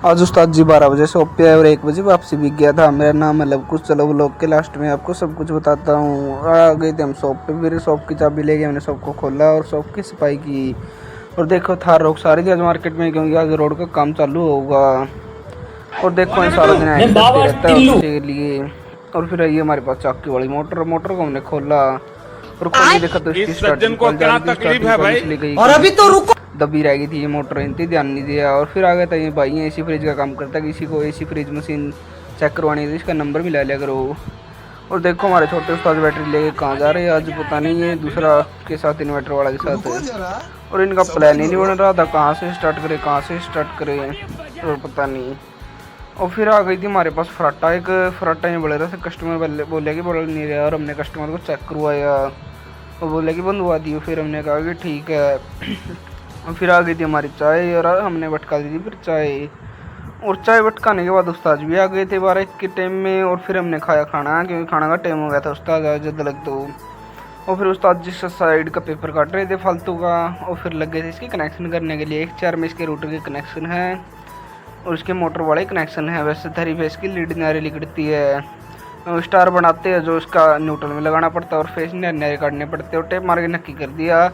आज उस्ताद जी 12 बजे शॉप पे आए और 1 बजे वापसी भी गया था। मेरा नाम है लवकुश। चलो व्लॉग के लास्ट में आपको सब कुछ बताता हूँ। आ गए थे हम शॉप पे, फिर शॉप की चाबी ले गए, हमने शॉप को खोला और शॉप की सफाई की। और देखो थार रोक सारी थी आज मार्केट में, क्योंकि आज रोड का काम चालू होगा। और देखो सारा दिन ऐड करते रहता है उसके लिए। और फिर आई हमारे पास चाकी वाली मोटर को हमने खोला और खोल के देखा तो इसकी स्टार्टिंग कॉल जा रही थी। स्टार्टिंग कॉल इसलिए गई और अभी तो रुको दबी रह गई थी ये मोटर, इतनी ध्यान नहीं दिया। और फिर आ गया था ये भाई एसी फ्रिज का काम करता है, किसी को एसी फ्रिज मशीन चेक करवानी थी, इसका नंबर भी ले लिया करो। और देखो हमारे छोटे उस्ताद बैटरी लेके कहाँ जा रहे हैं आज पता नहीं, है दूसरा के साथ इन्वर्टर वाला के साथ है। और इनका प्लान ही नहीं बन रहा था, कहाँ से स्टार्ट करे और पता नहीं। और फिर आ गई थी हमारे पास फराटा ही बोले रहा था, कस्टमर बोले कि बोल नहीं रहा। और हमने कस्टमर को चेक करवाया और बोले कि बंधवा दियो। फिर हमने कहा कि ठीक है। और फिर आ गई थी हमारी चाय और हमने भटका दी थी फिर चाय। और चाय भटकाने के बाद उस्ताद भी आ गए थे 12 के टाइम में। और फिर हमने खाया खाना, क्योंकि खाना का टाइम हो गया था, उस्ताद आज जद लग तो। और फिर उस्ताद जिस साइड का पेपर काट रहे थे फालतू का, और फिर लग गए थे इसके कनेक्शन करने के लिए। एक 4 में इसके रूटर के कनेक्शन है और उसके मोटर वाले कनेक्शन है। वैसे 3 फेस की लीड नारे लिखती है, स्टार बनाते हैं जो उसका न्यूट्रल में लगाना पड़ता है और फेस नारे काटने पड़ते हैं। और टेप मार के नक्की कर दिया।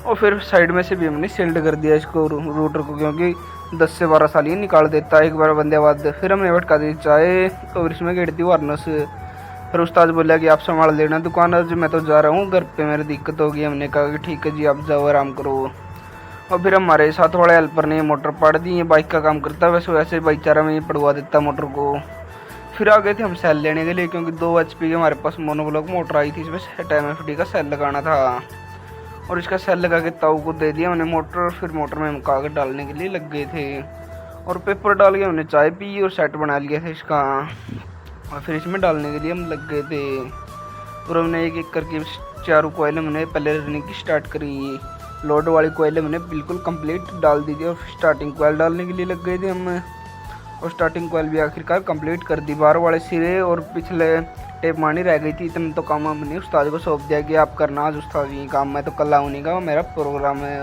और फिर साइड में से भी हमने सील्ड कर दिया इसको रूटर को, क्योंकि 10 से 12 साल ये निकाल देता है एक बार बंदे बाद। फिर हमने भटका दी चाय और इसमें गिर दी वार्नस। फिर उस्ताद बोला कि आप संभाल लेना दुकान, आज मैं तो जा रहा हूँ घर पे, मेरी दिक्कत होगी। हमने कहा कि ठीक है जी आप जाओ आराम करो। और फिर हमारे साथ वाले हेल्पर ने मोटर पाड़ दी, ये बाइक का काम करता है, वैसे भाईचारा में ये पड़वा देता मोटर को। फिर आ गए थे हम सेल लेने के लिए, क्योंकि 2 HP की हमारे पास मोनोब्लॉक मोटर आई थी, इसमें टाइम का सेल लगाना था। और इसका सेल लगा के ताऊ को दे दिया हमने मोटर। फिर मोटर में हम कागज डालने के लिए लग गए थे और पेपर डाल के हमने चाय पी और सेट बना लिया था इसका। और फिर इसमें डालने के लिए हम लग गए थे और हमने एक करके 4 कोयल हमने पहले रनिंग की स्टार्ट करी। लोड वाली कोयल हमने बिल्कुल कंप्लीट डाल दी थी और स्टार्टिंग कोयल डालने के लिए लग गए थे हम। और स्टार्टिंग कोयल भी आखिरकार कंप्लीट कर दी। 12 वाले सिरे और पिछले टेप मारनी रह गई थी, इतना तो काम हमने उस्ताद को सौंप दिया कि आप करना आज उस्ताद ये काम, मैं तो कल आऊँगा, मेरा प्रोग्राम है।